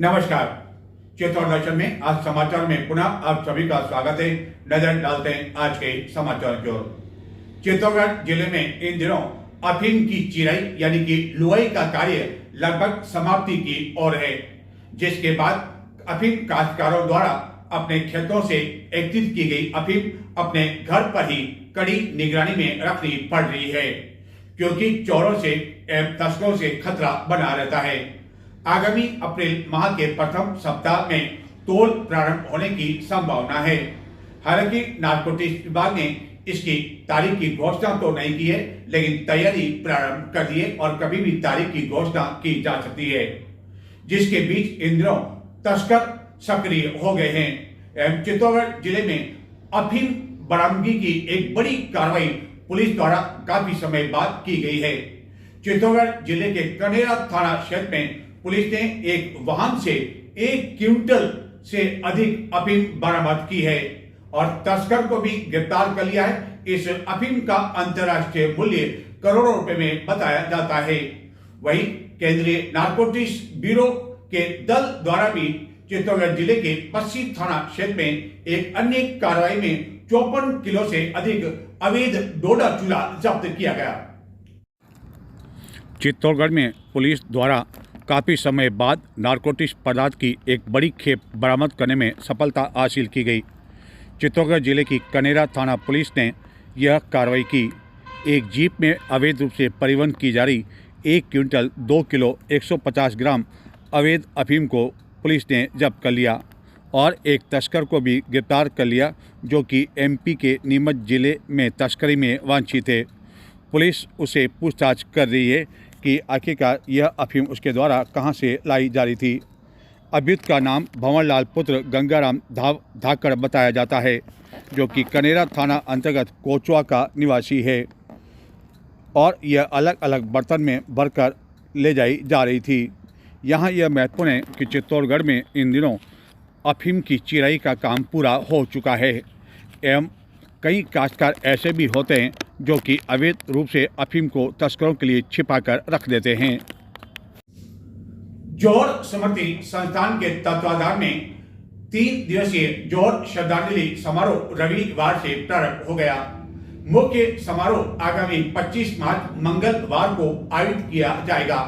नमस्कार। चित्तौड़ दर्शन में आज समाचार में पुनः आप सभी का स्वागत है। नजर डालते हैं आज के समाचार की ओर। चित्तौड़गढ़ जिले में इन दिनों अफीम की चिराई यानी कि लुआई का कार्य लगभग समाप्ति की ओर है, जिसके बाद अफीम काश्तकारों द्वारा अपने खेतों से एकत्रित की गई अफीम अपने घर पर ही कड़ी निगरानी में रखनी पड़ रही है, क्योंकि चोरों से एवं तस्करों से खतरा बना रहता है। आगामी अप्रैल माह के प्रथम सप्ताह में तोल प्रारंभ होने की संभावना है। हालांकि नारकोटिक्स विभाग ने इसकी तारीख की घोषणा तो नहीं की है, लेकिन तैयारी प्रारंभ कर दी है और कभी भी तारीख की घोषणा की जा सकती है, जिसके बीच इन दिनों तस्कर सक्रिय हो गए हैं। चित्तौड़गढ़ जिले में अफीम बरामदगी की एक बड़ी कार्रवाई पुलिस द्वारा काफी समय बाद की गई है। चित्तौड़गढ़ जिले के कनेरा थाना क्षेत्र में पुलिस ने एक वाहन से 1 क्विंटल से अधिक अफीम बरामद की है और तस्कर को भी गिरफ्तार कर लिया है। इस अफीम का अंतर्राष्ट्रीय मूल्य करोड़ों रुपए में बताया जाता है। वहीं केंद्रीय नारकोटिक्स ब्यूरो के दल द्वारा भी चित्तौड़गढ़ जिले के पश्चिम थाना क्षेत्र में एक अन्य कार्रवाई में 54 किलो से अधिक अवैध डोडा चूल्हा जब्त किया गया। चित्तौड़गढ़ में पुलिस द्वारा काफ़ी समय बाद नारकोटिक्स पदार्थ की एक बड़ी खेप बरामद करने में सफलता हासिल की गई। चित्तौड़गढ़ जिले की कनेरा थाना पुलिस ने यह कार्रवाई की। एक जीप में अवैध रूप से परिवहन की जा रही 1 क्विंटल 2 किलो 150 ग्राम अवैध अफीम को पुलिस ने जब्त कर लिया और एक तस्कर को भी गिरफ्तार कर लिया, जो कि एमपी के नीमच जिले में तस्करी में वांछित है। पुलिस उसे पूछताछ कर रही है कि आखिरकार यह अफीम उसके द्वारा कहां से लाई जा रही थी। अभियुक्त का नाम भंवरलाल पुत्र गंगाराम धाकड़ बताया जाता है, जो कि कनेरा थाना अंतर्गत कोचवा का निवासी है और यह अलग अलग बर्तन में भरकर ले जाई जा रही थी। यहाँ यह महत्वपूर्ण है कि चित्तौड़गढ़ में इन दिनों अफीम की चिराई का काम पूरा हो चुका है एवं कई काश्तकार ऐसे भी होते हैं जो कि अवैध रूप से अफीम को तस्करों के लिए छिपाकर रख देते हैं। जोहर स्मृति संस्थान के तत्वाधान में 3 दिवसीय जोहर श्रद्धांजलि समारोह रविवार से प्रारंभ हो गया। मुख्य समारोह आगामी 25 मार्च मंगलवार को आयोजित किया जाएगा।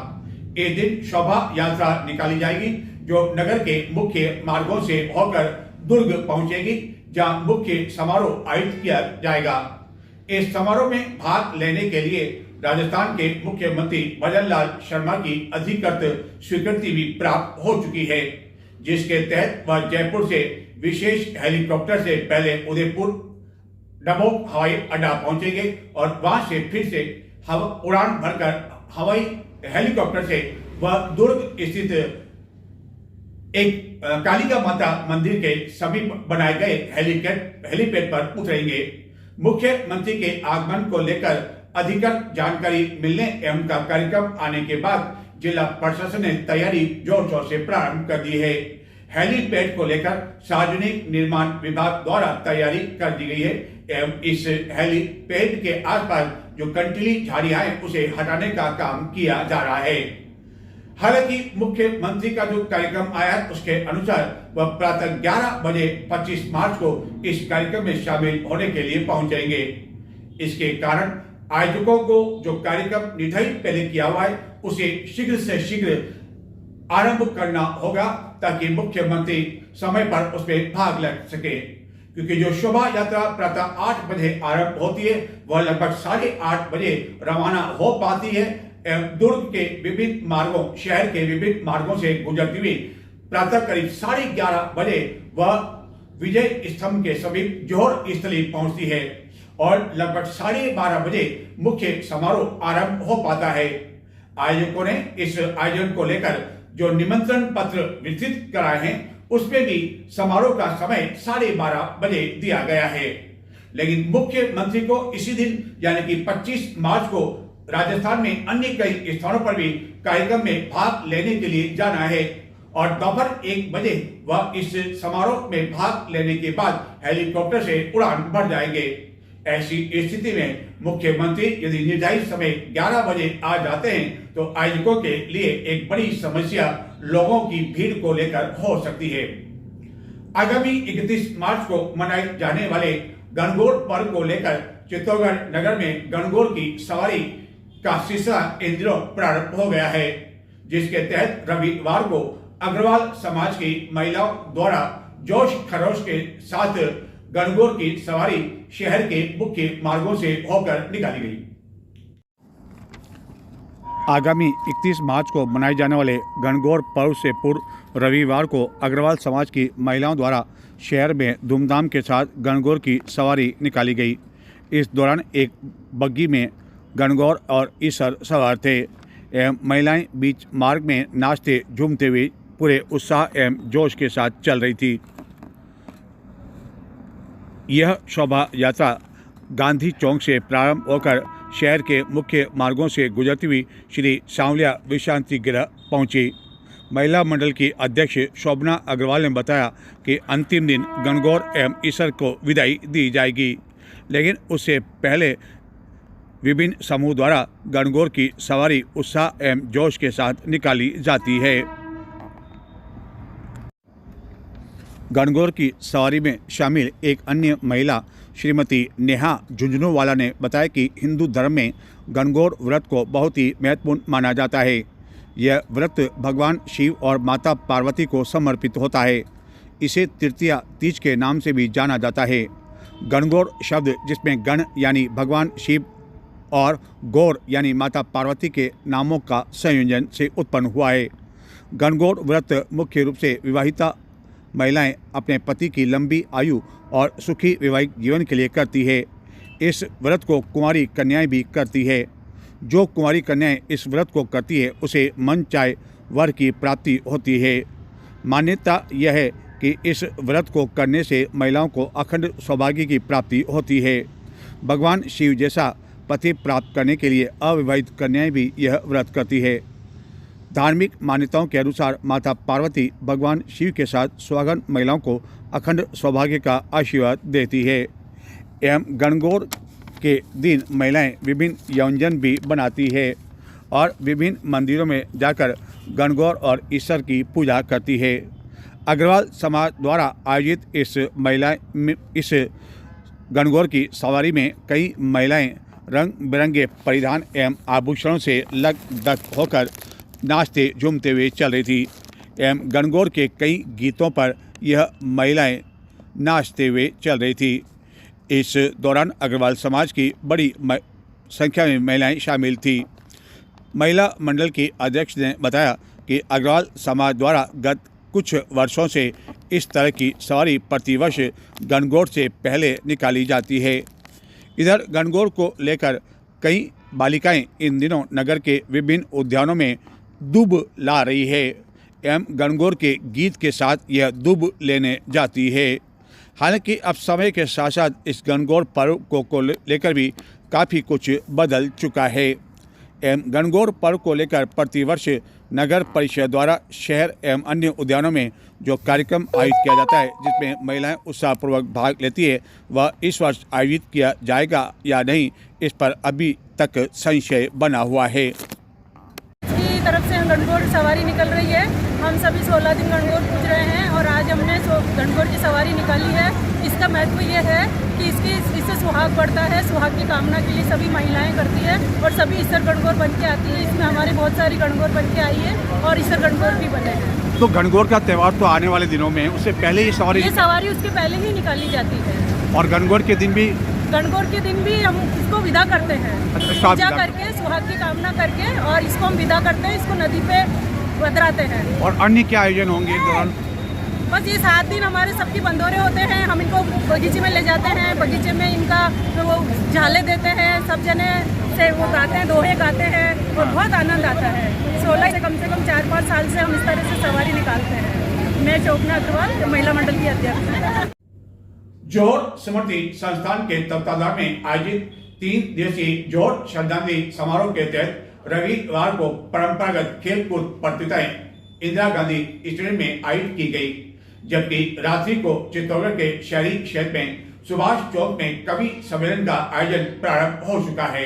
इस दिन शोभा यात्रा निकाली जाएगी, जो नगर के मुख्य मार्गों से होकर दुर्ग पहुंचेगी, जहां मुख्य समारोह आयोजित किया जाएगा। इस समारोह में भाग लेने के लिए राजस्थान के मुख्यमंत्री भजन लाल शर्मा की अधिकृत स्वीकृति भी प्राप्त हो चुकी है, जिसके तहत वह जयपुर से विशेष हेलीकॉप्टर से पहले उदयपुर डबोक हवाई अड्डा पहुंचेंगे और वहां से फिर से उड़ान भरकर हवाई हेलीकॉप्टर से वह दुर्ग स्थित एक कालिका माता मंदिर के समीप बनाए गए हेलीपैड पर उतरेंगे। मुख्यमंत्री के आगमन को लेकर अधिकृत जानकारी मिलने एवं का कार्यक्रम आने के बाद जिला प्रशासन ने तैयारी जोर शोर से प्रारंभ कर दी है। हेलीपैड को लेकर सार्वजनिक निर्माण विभाग द्वारा तैयारी कर दी गई है एवं इस हेलीपैड के आसपास जो कंटीली झाड़ियां हैं उसे हटाने का काम किया जा रहा है। हालांकि मुख्यमंत्री का जो कार्यक्रम आया उसके अनुसार वह प्रातः 11 बजे 25 मार्च को इस कार्यक्रम में शामिल होने के लिए पहुंचेंगे। इसके कारण आयोजकों को जो कार्यक्रम निर्धारित पहले किया हुआ है उसे शीघ्र से शीघ्र आरंभ करना होगा, ताकि मुख्यमंत्री समय पर उसमें भाग ले सके, क्योंकि जो शोभा यात्रा प्रातः 8 बजे आरंभ होती है वह लगभग 8:30 बजे रवाना हो पाती है एवं दुर्ग के विभिन्न मार्गों शहर के विभिन्न मार्गों से गुजरती हुई प्रातः करीब 11:30 बजे वह विजय स्तंभ के समीप जोहर स्थली पहुंचती है और लगभग 12:30 बजे मुख्य समारोह आरंभ हो पाता है। आयोजकों ने इस आयोजन को लेकर जो निमंत्रण पत्र वितरित कराए हैं उसमें भी समारोह का समय 12:30 बजे दिया गया है, लेकिन मुख्यमंत्री को इसी दिन यानी कि 25 मार्च को राजस्थान में अन्य कई स्थानों पर भी कार्यक्रम में भाग लेने के लिए जाना है और दोपहर 1 बजे वह इस समारोह में भाग लेने के बाद हेलीकॉप्टर से उड़ान भर जाएंगे ऐसी स्थिति में मुख्यमंत्री यदि निर्धारित समय 11 बजे आ जाते हैं तो आयोजकों के लिए एक बड़ी समस्या लोगों की भीड़ को लेकर हो सकती है। आगामी 31 मार्च को मनाए जाने वाले गणगौर पर्व को लेकर चित्तौड़गढ़ नगर में गणगौर की सवारी का सिलसिला इन दिनों प्रारंभ हो गया है, जिसके तहत रविवार को अग्रवाल समाज की महिलाओं द्वारा जोश खरोश के साथ गणगौर की सवारी शहर के मुख्य मार्गों से होकर निकाली गई। आगामी 31 मार्च को मनाए जाने वाले गणगौर पर्व से पूर्व रविवार को अग्रवाल समाज की महिलाओं द्वारा शहर में धूमधाम के साथ गणगौर की सवारी निकाली गई। इस दौरान एक बग्गी में गणगौर और ईसर सवार थे एवं महिलाएं बीच मार्ग में नाचते झूमते हुए पूरे उत्साह एवं जोश के साथ चल रही थी। यह शोभा यात्रा गांधी चौक से प्रारंभ होकर शहर के मुख्य मार्गों से गुजरती हुई श्री सांवलिया विश्रांति गृह पहुंची। महिला मंडल की अध्यक्ष शोभना अग्रवाल ने बताया कि अंतिम दिन गणगौर एवं ईसर को विदाई दी जाएगी, लेकिन उससे पहले विभिन्न समूह द्वारा गणगौर की सवारी उत्साह एवं जोश के साथ निकाली जाती है। गणगौर की सवारी में शामिल एक अन्य महिला श्रीमती नेहा झुंझुनूवाला ने बताया कि हिंदू धर्म में गणगौर व्रत को बहुत ही महत्वपूर्ण माना जाता है। यह व्रत भगवान शिव और माता पार्वती को समर्पित होता है। इसे तृतीया तीज के नाम से भी जाना जाता है। गणगौर शब्द जिसमें गण यानी भगवान शिव और गौर यानी माता पार्वती के नामों का संयोजन से उत्पन्न हुआ है। गणगौर व्रत मुख्य रूप से विवाहिता महिलाएं अपने पति की लंबी आयु और सुखी वैवाहिक जीवन के लिए करती है। इस व्रत को कुंवारी कन्याएं भी करती है। जो कुंवारी कन्याएं इस व्रत को करती है उसे मन चाहे वर की प्राप्ति होती है। मान्यता यह है कि इस व्रत को करने से महिलाओं को अखंड सौभाग्य की प्राप्ति होती है। भगवान शिव जैसा पति प्राप्त करने के लिए अविवाहित कन्याएं भी यह व्रत करती है। धार्मिक मान्यताओं के अनुसार माता पार्वती भगवान शिव के साथ सुहागन महिलाओं को अखंड सौभाग्य का आशीर्वाद देती है एवं गणगौर के दिन महिलाएं विभिन्न व्यंजन भी बनाती है और विभिन्न मंदिरों में जाकर गणगौर और ईश्वर की पूजा करती है। अग्रवाल समाज द्वारा आयोजित इस गणगौर की सवारी में कई महिलाएं रंग बिरंगे परिधान एवं आभूषणों से लग होकर नाचते झूमते हुए चल रही थी एवं गणगौर के कई गीतों पर यह महिलाएं नाचते हुए चल रही थी। इस दौरान अग्रवाल समाज की बड़ी संख्या में महिलाएं शामिल थी। महिला मंडल की अध्यक्ष ने बताया कि अग्रवाल समाज द्वारा गत कुछ वर्षों से इस तरह की सवारी प्रतिवर्ष गणगौर से पहले निकाली जाती है। इधर गणगौर को लेकर कई बालिकाएं इन दिनों नगर के विभिन्न उद्यानों में दूब ला रही है एवं गणगौर के गीत के साथ यह दूब लेने जाती है। हालांकि अब समय के साथ साथ इस गणगौर पर्व को लेकर भी काफ़ी कुछ बदल चुका है एवं गणगौर पर्व को लेकर प्रतिवर्ष नगर परिषद द्वारा शहर एवं अन्य उद्यानों में जो कार्यक्रम आयोजित किया जाता है जिसमें महिलाएं उत्साहपूर्वक भाग लेती है वह इस वर्ष आयोजित किया जाएगा या नहीं, इस पर अभी तक संशय बना हुआ है। की तरफ से गणगौर सवारी निकल रही है। हम सभी 16 दिन गणगौर पूज रहे हैं और आज हमने गणगौर की सवारी निकाली है। इसका महत्व ये है कि इससे सुहाग बढ़ता है। सुहाग की कामना के लिए सभी महिलाएं करती है और सभी ईसर गणगौर बन के आती है। इसमें हमारी बहुत सारी गणगौर बन के आई है और ईसर गणगौर भी बने हैं। तो गणगौर का त्यौहार तो आने वाले दिनों में, उससे पहले ये सवारी उसके पहले ही निकाली जाती है और गणगौर के दिन भी हम इसको विदा करते हैं, पूजा करके सुहाग की कामना करके और इसको हम विदा करते हैं, इसको नदी पे बदराते हैं। और अन्य क्या आयोजन होंगे इस दौरान? बस ये 7 दिन हमारे सबकी बंदोरे होते हैं। हम इनको बगीचे में ले जाते हैं, बगीचे में इनका वो झाले देते हैं, सब जने से वो गाते हैं, दोहे गाते हैं और बहुत आनंद आता है। 16 से कम 4-5 साल से हम इस तरह से सवारी निकालते हैं। मैं शोभना अग्रवाल महिला मंडल की अध्यक्ष। जोहर स्मृति संस्थान के तत्वाधान में आयोजित 3 दिवसीय जोहर श्रद्धांजलि समारोह के तहत रविवार को परंपरागत खेलकूद प्रतियोगिताएं इंदिरा गांधी स्टेडियम में आयोजित की गई, जबकि रात्रि को चित्तौड़गढ़ के शहरी क्षेत्र में सुभाष चौक में कवि सम्मेलन का आयोजन प्रारंभ हो चुका है।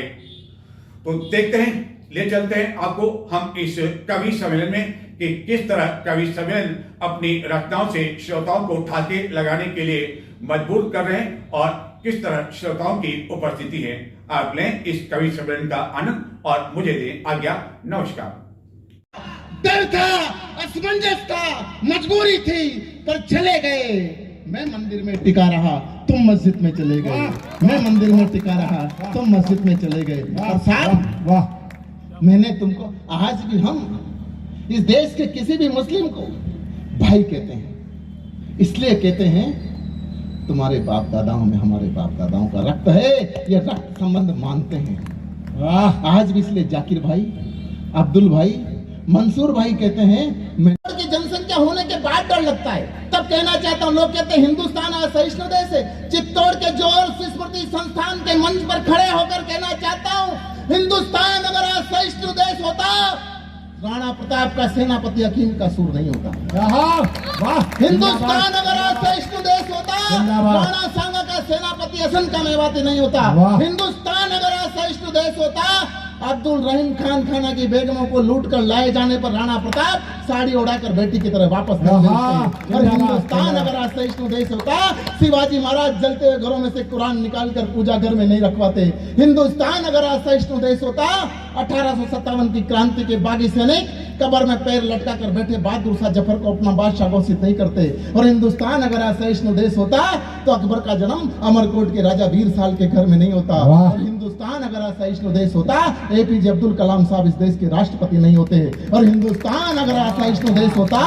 तो देखते हैं, ले चलते हैं आपको हम इस कवि सम्मेलन में कि किस तरह कवि सम्मेलन अपनी रचनाओं से श्रोताओं को ठाके लगाने के लिए मजबूर कर रहे हैं और किस तरह श्रोताओं की उपस्थिति है। आप लें इस कवि सम्मेलन का आनंद और मुझे दें आज्ञा। नमस्कार। डर था, असमंजस था, मजबूरी थी, पर चले गए। मैं मंदिर में टिका रहा, तुम मस्जिद में चले गए। मैं मंदिर में टिका रहा, तुम मस्जिद में चले गए। और साहब, वाह, मैंने तुमको, आज भी हम इस देश के किसी भी मुस्लिम को भाई कहते हैं। इसलिए कहते हैं तुम्हारे बाप दादाओं में हमारे बाप दादाओं का रक्त है, ये रक्त संबंध मानते हैं। आज भी इसलिए जाकिर भाई, अब्दुल भाई, मंसूर भाई कहते हैं। की जनसंख्या होने के बाद डर लगता है, तब कहना चाहता हूँ। लोग कहते हैं हिंदुस्तान असहिष्णु देश है। चित्तौड़ के जोर स्मृति संस्थान के मंच पर खड़े होकर कहना चाहता हूँ, हिंदुस्तान अगर असहिष्णु देश होता, राणा प्रताप का सेनापति हकीम का सूर नहीं होता। हिंदुस्तान अगर असहिष्णु देश होता, राणा सांगा का सेनापति हसन का मेवाती नहीं होता। हिंदुस्तान अगर असहिष्णु देश होता, अब्दुल रहीम खान खाना की बेगमों को लूट कर लाए जाने पर राणा प्रताप साड़ी उड़ाकर बेटी की तरह वापस नहीं भेजते। और हिंदुस्तान अगर असहिष्णु देश होता, शिवाजी महाराज जलते हुए घरों में से कुरान निकालकर पूजा घर में नहीं रखवाते। हिंदुस्तान अगर असहिष्णु देश होता, 1857 की क्रांति के बागी सैनिक कब्र में पैर लटका कर बैठे बहादुर शाह जफर को अपना बादशाह घोषित नहीं करते। और हिंदुस्तान अगर असहिष्णु देश होता, तो अकबर का जन्म अमरकोट के राजा वीर साल के घर में नहीं होता। और हिंदुस्तान अगर असहिष्णु देश होता, एपीजे अब्दुल कलाम साहब इस देश के राष्ट्रपति नहीं होते। और हिंदुस्तान अगर असहिष्णु देश होता,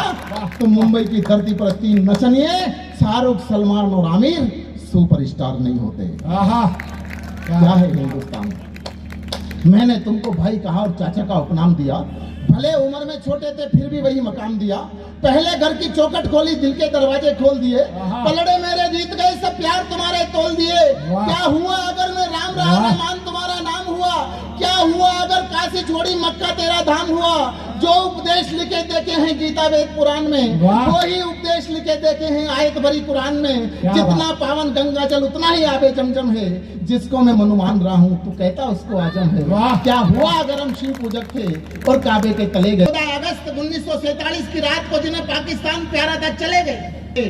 तो मुंबई की धरती पर 3 नचनिए शाहरुख, सलमान और आमिर सुपरस्टार नहीं होते। क्या है हिंदुस्तान? मैंने तुमको भाई कहा और चाचा का उपनाम दिया। भले उम्र में छोटे थे, फिर भी वही मकाम दिया। पहले घर की चौखट खोली, दिल के दरवाजे खोल दिए। पलड़े मेरे जीत गए, सब प्यार तुम्हारे तोल दिए। क्या हुआ अगर मैं राम रहा, रहमान तुम्हारा नाम हुआ? क्या हुआ अगर काशी छोड़ी, मक्का तेरा धाम हुआ? जो उपदेश लिखे देखे हैं गीता वेद पुराण में, वही उपदेश लिखे देखे हैं आयत भरी कुरान में। जितना पावन गंगा जल उतना ही आबे जमजम है। जिसको मैं मनु मान रहा हूँ, तू कहता उसको आजम है। क्या हुआ अगर हम शिव पूजक थे और काबे के तले गए? 14 अगस्त 1947 की रात को जिन्हें पाकिस्तान प्यारा था, चले गए।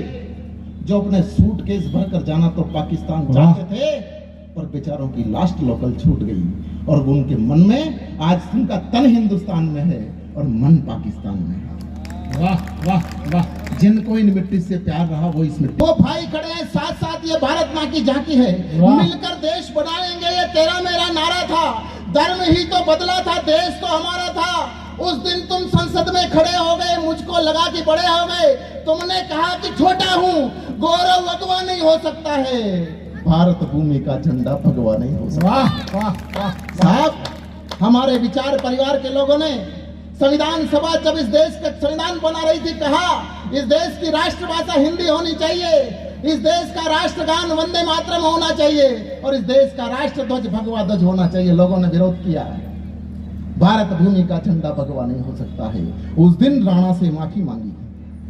जो अपने सूटकेस भरकर जाना तो पाकिस्तान चाहते थे, पर बेचारों की लास्ट लोकल छूट गई। और उनके मन में आज उनका तन हिंदुस्तान में है और मन पाकिस्तान में है। वाह वाह वाह। जिनको इन मिट्टी से प्यार रहा, वो इस मिट्टी। वो भाई खड़े हैं साथ साथ, ये भारत माँ की झांकी है। मिलकर देश बनाएंगे, ये तेरा मेरा नारा था। धर्म ही तो बदला था, देश तो हमारा था। उस दिन तुम संसद में खड़े हो गए, मुझको लगा कि बड़े हो गए। तुमने कहा कि छोटा हूँ, गौरव अगवा नहीं हो सकता है, भारत भूमि का झंडा भगवा नहीं हो सकता। वाह वाह वाह साहब, हमारे विचार परिवार के लोगों ने संविधान सभा जब इस देश का संविधान बना रही थी, कहा इस देश की राष्ट्रभाषा हिंदी होनी चाहिए, इस देश का राष्ट्रगान वंदे मातरम होना चाहिए और इस देश का राष्ट्र ध्वज भगवा ध्वज होना चाहिए। लोगों ने विरोध किया। भारत भूमि का झंडा भगवा नहीं हो सकता है। उस दिन राणा से माफी मांगी,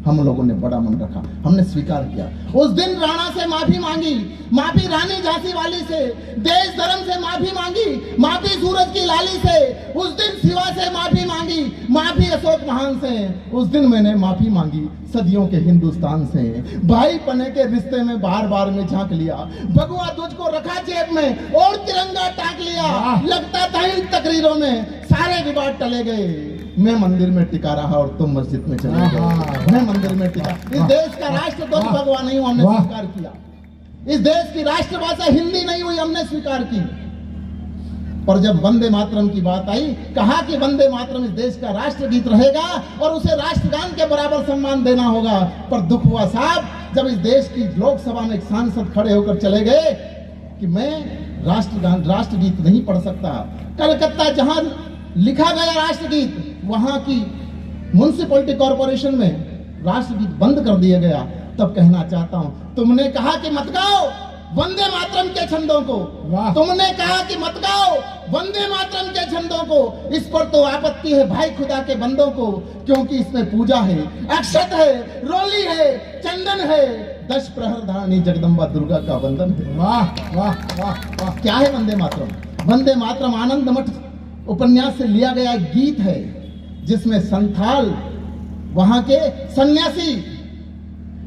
हम लोगों ने बड़ा मन रखा, हमने स्वीकार किया। उस दिन राणा से माफी मांगी, माफी रानी झांसी वाली से, देश धर्म से माफी मांगी, माफी सूरज की लाली से। उस दिन शिवा से माफी मांगी, माफी अशोक महान से। उस दिन मैंने माफी मांगी सदियों के हिंदुस्तान से। भाई पने के रिश्ते में बार बार में झांक लिया, भगवा ध्वज को रखा जेब में और तिरंगा टाक लिया। लगता था इन तकरीरों में सारे विवाद टले गए। मैं मंदिर में टिका रहा और तुम मस्जिद में चले गए। मैं मंदिर में टिका। इस देश का राष्ट्र ध्वज भगवा नहीं हुआ, हमने स्वीकार किया। इस देश की राष्ट्रभाषा हिंदी नहीं हुई, हमने स्वीकार की। पर जब वंदे मातरम की बात आई, कहा कि वंदे मातरम इस देश का राष्ट्रगीत रहेगा और उसे राष्ट्रगान के बराबर सम्मान देना होगा। पर दुख हुआ साहब, जब इस देश की लोकसभा में एक सांसद खड़े होकर चले गए कि मैं राष्ट्रगीत नहीं पढ़ सकता। कलकत्ता जहां लिखा गया राष्ट्रगीत, वहां की म्युनिसिपैलिटी कॉर्पोरेशन में राष्ट्रगीत बंद कर दिया गया। तब कहना चाहता हूं, तुमने कहा कि मत गाओ वंदे मातरम के छंदों को, तुमने कहा कि मत गाओ वंदे मातरम के छंदों को। इस पर तो आपत्ति है भाई खुदा के बंदों को, क्योंकि इसमें पूजा है, अक्षत है, रोली है, चंदन है, 10 प्रहर धारणी जगदम्बा दुर्गा का वंदन है। वाह वाह वाह वाह। क्या है वंदे मातरम? वंदे मातरम आनंद मठ उपन्यास से लिया गया एक गीत है, जिसमें संथाल वहां के सन्यासी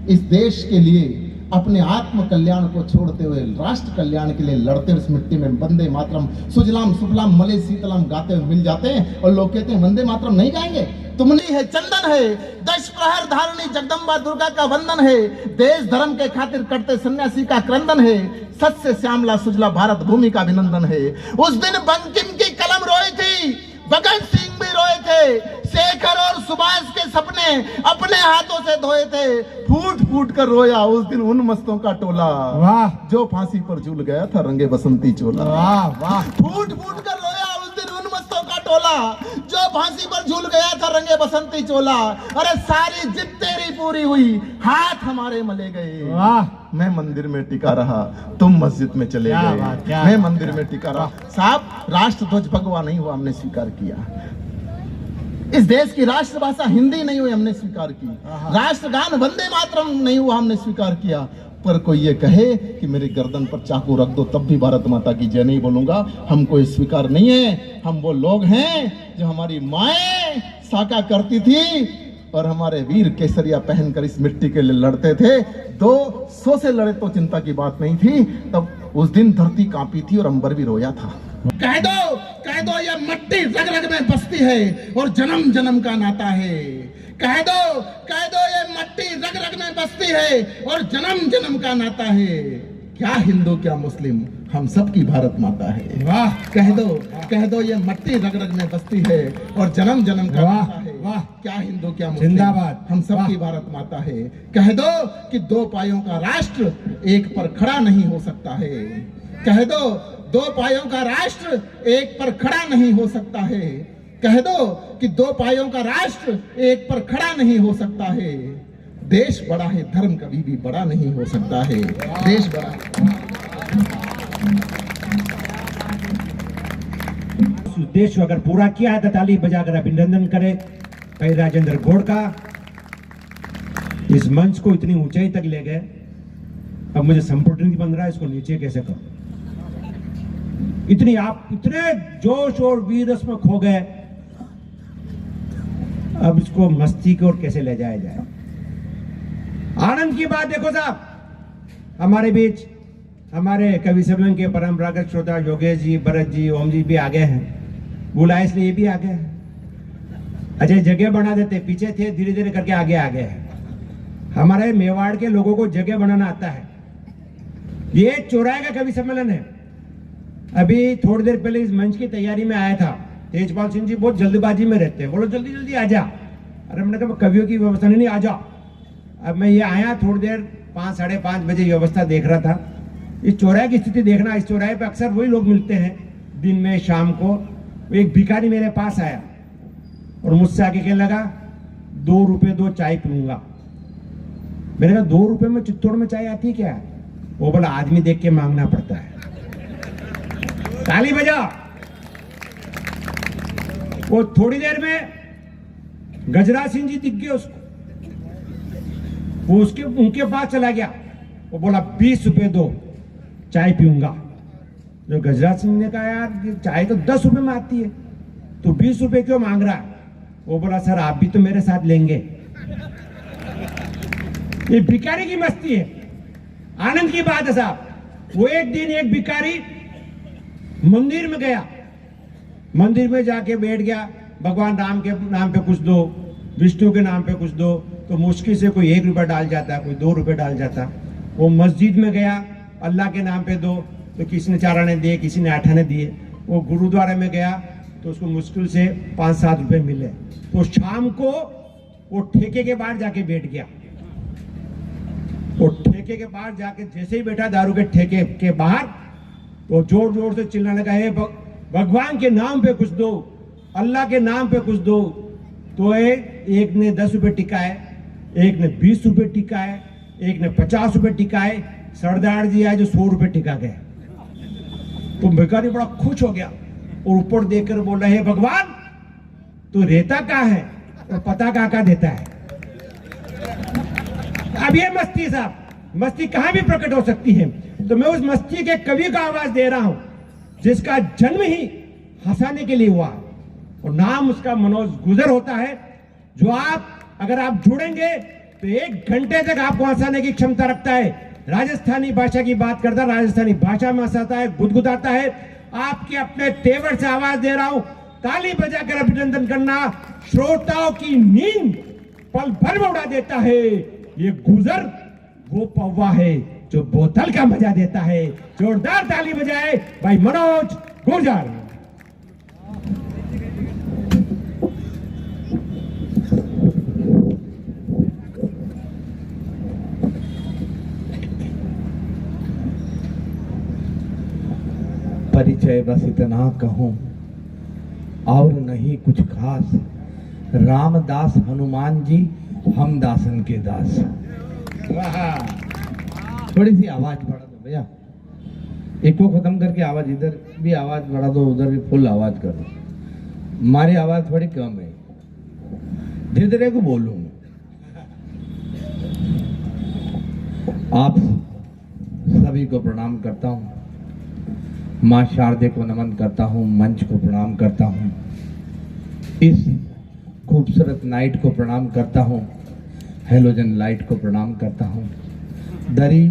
इस देश के लिए अपने आत्म कल्याण को छोड़ते हुए राष्ट्र कल्याण के लिए लड़ते हुए इस मिट्टी में वंदे मातरम सुजलाम सुफलाम मले शीतलम गाते हुए मिल जाते हैं, और लोग कहते हैं वंदे मातरम नहीं गाएंगे। तुमने है चंदन है, 10 प्रहर धारणी जगदम्बा दुर्गा का वंदन है, देश धर्म के खातिर करते सन्यासी का क्रंदन है, सच से श्यामला सुजला भारत भूमि का अभिनंदन है। उस दिन बंकिम की कलम रोई थी, भगत सिंह भी रोए थे, शेखर और सुभाष के सपने अपने हाथों से धोए थे, फूट फूट कर रोया उस दिन उन मस्तों का टोला, वाह, जो फांसी पर झूल गया था रंगे बसंती चोला। वाह वाह। फूट फूट कर रोया उस दिन उन मस्तों का टोला, जो फांसी पर झूल गया था रंगे बसंती चोला। अरे सारी जिद तेरी पूरी हुई, हाथ हमारे मले गए। वाह। मैं मंदिर में टिका रहा, तुम मस्जिद में चले गए। मैं मंदिर में टिका रहा। साहब, राष्ट्रध्वज भगवा नहीं हुआ, हमने स्वीकार किया। इस देश की राष्ट्रभाषा हिंदी नहीं हुई, हमने स्वीकार की। राष्ट्रगान वंदे मातरम नहीं हुआ, हमने स्वीकार किया। पर कोई ये कहे कि मेरी गर्दन पर चाकू रख दो तब भी भारत माता की जय नहीं बोलूंगा, हमको स्वीकार नहीं है। हम वो लोग हैं जो हमारी माएं साका करती थी और हमारे वीर केसरिया पहनकर इस मिट्टी के लिए लड़ते थे। 200 से लड़े तो चिंता की बात नहीं थी, तब उस दिन धरती कांपी थी और अंबर भी रोया था। कह दो ये मट्टी रग रग में बसती है और जन्म जन्म का नाता है। कह दो ये मट्टी रग रग में बसती है और जन्म जन्म का नाता है। क्या हिंदू क्या मुस्लिम, हम सब की भारत माता है। वाह। कह दो ये मट्टी रग रग में बसती है और जन्म जन्म का नाता है। वाह। क्या हिंदू क्या मुस्लिम, जिंदाबाद, हम सब की भारत माता है। कह दो कि 2 पायों का राष्ट्र एक पर खड़ा नहीं हो सकता है। कह दो 2 पायों का राष्ट्र एक पर खड़ा नहीं हो सकता है। कह दो कि 2 पायों का राष्ट्र एक पर खड़ा नहीं हो सकता है। देश बड़ा है, धर्म कभी भी बड़ा नहीं हो सकता है। देश बड़ा है। उद्देश्य को अगर पूरा किया है तो ताली बजाकर अभिनंदन करें भाई राजेंद्र गौड़ का। इस मंच को इतनी ऊंचाई तक ले गए, अब मुझे संपुट नहीं बन रहा है, इसको नीचे कैसे करूं। आप इतने जोश और वीरस में खो गए, अब इसको मस्ती की ओर कैसे ले जाया जाए। आनंद की बात देखो साहब, हमारे बीच हमारे कवि सम्मेलन के परंपरागत श्रोता योगेश जी, भरत जी, ओम जी भी आ गए हैं। बुलाए इसलिए ये भी आ गए हैं। अजय जगह बना देते, पीछे थे, धीरे धीरे करके आगे आ गए हैं। हमारे मेवाड़ के लोगों को जगह बनाना आता है। ये चौराहे का कवि सम्मेलन है। अभी थोड़ी देर पहले इस मंच की तैयारी में आया था, तेजपाल सिंह जी बहुत जल्दबाजी में रहते हैं, बोलो जल्दी जल्दी आ जा। अरे मैंने कहा कवियों की व्यवस्था नहीं, आ जा। अब मैं ये आया, थोड़ी देर 5 साढ़े 5 बजे व्यवस्था देख रहा था। इस चौराहे की स्थिति देखना, इस चौराहे पे अक्सर वही लोग मिलते हैं दिन में शाम को। एक भिखारी मेरे पास आया और मुझसे आके कहने लगा 2 रुपए दो, चाय पीऊंगा। मैंने कहा 2 रुपए में चित्तौड़ में चाय आती क्या? वो बोला आदमी देख के मांगना पड़ता है। ताली बजा। वो थोड़ी देर में गजराज सिंह जी दिख गए उसको, वो उनके पास चला गया। वो बोला 20 रुपए दो, चाय पीऊंगा। जो गजराज सिंह ने कहा यार चाय तो 10 रुपए में आती है, तो 20 रुपए क्यों मांग रहा है? वो बोला सर आप भी तो मेरे साथ लेंगे। ये भिखारी की मस्ती है। आनंद की बात है साहब। वो एक दिन एक भिखारी मंदिर में गया, मंदिर में जाके बैठ गया, भगवान राम के नाम पे कुछ दो, विष्णु के नाम पे कुछ दो, तो मुश्किल से कोई 1 रुपया डाल जाता, कोई 2 रुपए डाल जाता। वो मस्जिद में गया, अल्लाह के नाम पे दो, तो किसी ने 4 आने दिए, किसी ने 8 आने दिए। वो गुरुद्वारे में गया तो उसको मुश्किल से 5-7 रुपए मिले। तो शाम को वो ठेके के बाहर जाके बैठ गया। वो ठेके के बाहर जाके जैसे ही बैठा दारू के ठेके के बाहर, तो जोर जोर से चिल्लाने लगा, हे भगवान के नाम पे कुछ दो, अल्लाह के नाम पे कुछ दो। तो एक ने 10 रुपए टिकाए, एक ने 20 रुपए टिकाए, एक ने 50 रुपए टिकाए। सरदार जी आए जो 100 रुपए टिका गए। तो भिखारी बड़ा खुश हो गया और ऊपर देखकर बोल रहे, हे भगवान तो रहता कहाँ है और पता कहाँ देता है। अब ये मस्ती साहब, मस्ती कहाँ भी प्रकट हो सकती है। तो मैं उस मस्ती के कवि का आवाज दे रहा हूं जिसका जन्म ही हंसाने के लिए हुआ और नाम उसका मनोज गुजर होता है, जो अगर आप जुड़ेंगे तो 1 घंटे तक आपको हंसाने की क्षमता रखता है। राजस्थानी भाषा की बात करता है, राजस्थानी भाषा में हंसाता है, गुदगुदाता है। आपके अपने तेवर से आवाज दे रहा हूं, ताली बजाकर अभिनंदन करना। श्रोताओं की नींद पल भर में उड़ा देता है। ये गुजर वो पौवा है जो बोतल का मजा देता है। जोरदार ताली बजाए भाई मनोज गुर्जर। परिचय बस इतना कहूं और नहीं कुछ खास, रामदास हनुमान जी हम दासन के दास। थोड़ी सी आवाज बढ़ा दो भैया, एक को खत्म करके आवाज इधर भी आवाज बढ़ा दो, उधर भी फुल आवाज कर दो। हमारी आवाज थोड़ी कम है, धीरे धीरे को बोलूं। आप सभी को प्रणाम करता हूं, मां शारदे को नमन करता हूं, मंच को प्रणाम करता हूं, इस खूबसूरत नाइट को प्रणाम करता हूं, हेलोजन लाइट को प्रणाम करता हूं, दरी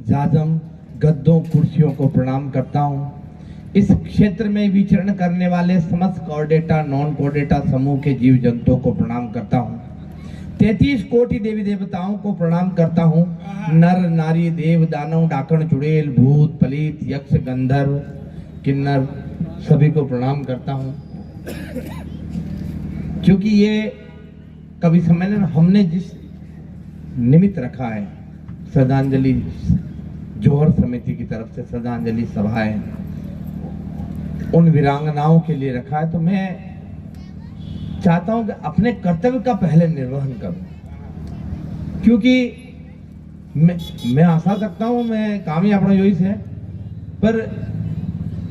जाजम गद्दों कुर्सियों को प्रणाम करता हूं। इस क्षेत्र में विचरण करने वाले समस्त कोऑर्डिनेटा नॉन कोऑर्डिनेटा समूह के जीव जंतुओं को प्रणाम करता हूं। 33 कोटि देवी देवताओं को प्रणाम करता हूं। नर नारी देव दानव डाकण चुड़ैल भूत पलीत यक्ष गंधर्व किन्नर सभी को प्रणाम करता हूं। क्योंकि ये कवि सम्मेलन हमने जिस निमित्त रखा है, श्रद्धांजलि जौहर समिति की तरफ से श्रद्धांजलि सभा है, उन वीरांगनाओं के लिए रखा है, तो मैं चाहता हूं कि अपने कर्तव्य का पहले निर्वहन करूं। क्योंकि मैं हंसा सकता हूं, मैं काम ही अपना योई से, पर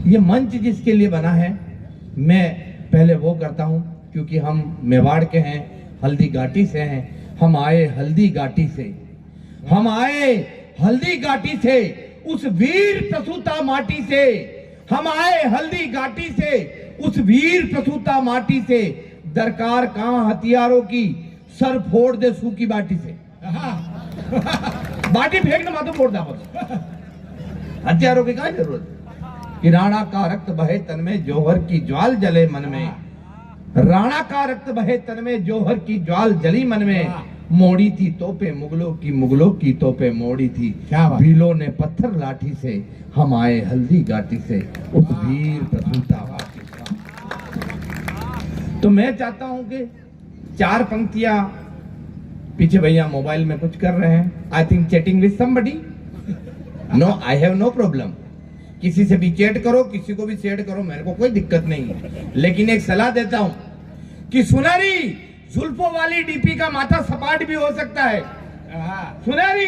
ये मंच जिसके लिए बना है मैं पहले वो करता हूं। क्योंकि हम मेवाड़ के हैं, हल्दी घाटी से हैं, हम आए हल्दी घाटी से, हम आए हल्दी घाटी से, उस वीर प्रसूता माटी से, हम आए हल्दी घाटी से, उस वीर प्रसूता माटी से, दरकार कहां हथियारों की, सर फोड़ दे सूखी बाटी से। बाटी फेंकना मातो फोड़ दा, हथियारों की क्या जरूरत है। कि राणा का रक्त बहे तन में, जौहर की ज्वाल जले मन में, राणा का रक्त बहे तन में, जौहर की ज्वाल जली मन में, मोड़ी थी तोपे मुगलों की तोपे मोड़ी थी, भीलों ने पत्थर लाठी से, हम आए हल्दी घाटी से, उस वीर प्रसूता वाटी से। तो मैं चाहता हूं कि 4 पंक्तियां, पीछे भैया मोबाइल में कुछ कर रहे हैं, I think chatting with somebody, no I have no problem, किसी से भी चैट करो, किसी को भी चैट करो, मेरे को कोई दिक्कत नहीं है। लेकिन एक सलाह देता हूं कि सुनहरी जुल्फों वाली डीपी का माथा सपाट भी हो सकता है। सुनहरी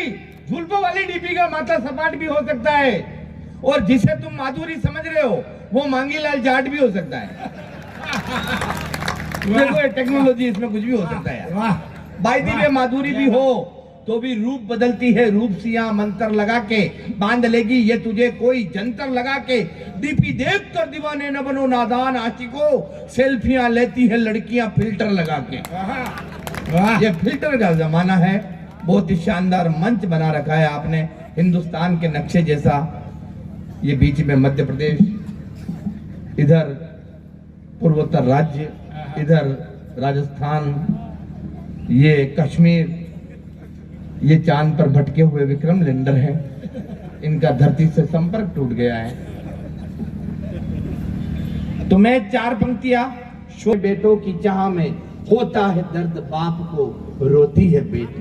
जुल्फों वाली डीपी का माथा सपाट भी हो सकता है, और जिसे तुम माधुरी समझ रहे हो वो मांगीलाल जाट भी हो सकता है। देखो टेक्नोलॉजी, इसमें कुछ भी हो सकता है। बाई दी वे माधुरी भी हो तो भी रूप बदलती है, रूप सिया मंत्र लगा के बांध लेगी ये तुझे कोई जंतर लगा के। डीपी देख कर दीवाने न बनो नादान आशिको, सेल्फियां लेती है लड़कियां फिल्टर लगा के। ये फिल्टर का जमाना है। बहुत ही शानदार मंच बना रखा है आपने, हिंदुस्तान के नक्शे जैसा। ये बीच में मध्य प्रदेश, इधर पूर्वोत्तर राज्य, इधर राजस्थान, ये कश्मीर, ये चांद पर भटके हुए विक्रम लैंडर है, इनका धरती से संपर्क टूट गया है। तो मैं 4 पंक्तियां, बेटों की चाह में होता है दर्द बाप को, रोती है बेटी।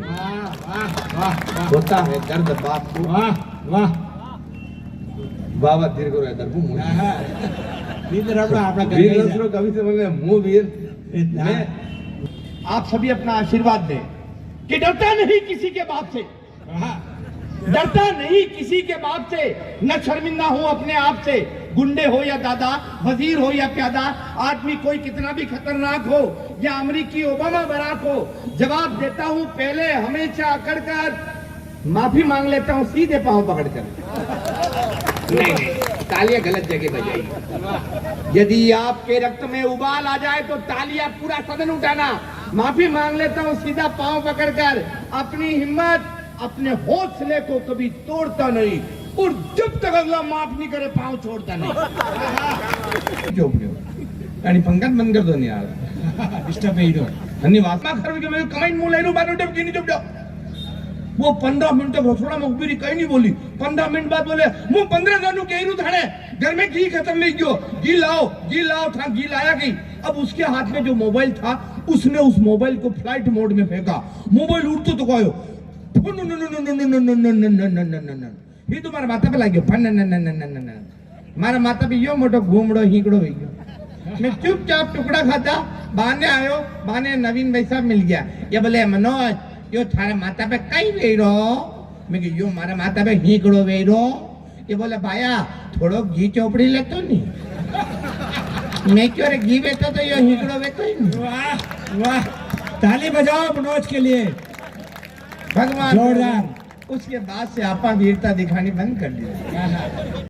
होता है दर्द बाप को। वाह बाबा दीर्घ रहे दर्द कवि से बोले मुंह वीर। आप सभी अपना आशीर्वाद दें कि डरता नहीं किसी के बाप से, डरता नहीं किसी के बाप से, न शर्मिंदा हूं अपने आप से। गुंडे हो या दादा, वजीर हो या प्यादा, आदमी कोई कितना भी खतरनाक हो या अमेरिकी ओबामा बराक हो, जवाब देता हूं पहले हमेशा अकड़कर। माफी मांग लेता हूँ सीधे पांव पकड़ कर। नहीं नहीं, तालियां गलत जगह बजाई। यदि आपके रक्त में उबाल आ जाए तो तालियां पूरा सदन उठाना। माफी मांग लेता हूँ सीधा पांव पकड़कर। अपनी हिम्मत, अपने हौसले को कभी तोड़ता नहीं, और जब तक अगला माफ नहीं करे पांव छोड़ता नहीं। आणि पंकज बंद कर दो नहीं यार, डिस्टर्ब नहीं दो। धन्यवाद। कमेंट मुंह लेनो बानो जब जीनी जब जाओ। वो 15 मिनट तक रसोड़ा में उभी रही, कहीं नहीं बोली। 15 मिनट बाद बोले मुंह 15 जानू कहीं रू थाने घर में घी खत्म नहीं क्यों, घी लाओ था, घी लाया गई। अब उसके हाथ में जो मोबाइल था, उसने उस मोबाइल को फ्लाइट मोड में फेंका। मोबाइल उड़तो तो कहो ही तुम्हारा माथा पे लाग गयो। मारा माथा पे यो मोटो घूमड़ो हीकड़ो हो गयो। मैं चुपचाप टुकड़ा खाता, बाने आयो, बाने नवीन भाई साहब मिल गया। ये बोले मनोज, यो थारे माथा पे कई वेरो? मैं कि यो मारा माथा पे हीकड़ो वेरो। ये बोले भाया थोड़ो घी चोपड़ी लेतो नहीं। मैं क्यों रे घी वेतो तो यो हीकड़ो वेतो ही नहीं। वाह वाह, ताली बजाओ मनोज के लिए, भगवान जोरदार। उसके बाद से आपा वीरता दिखानी बंद कर दी।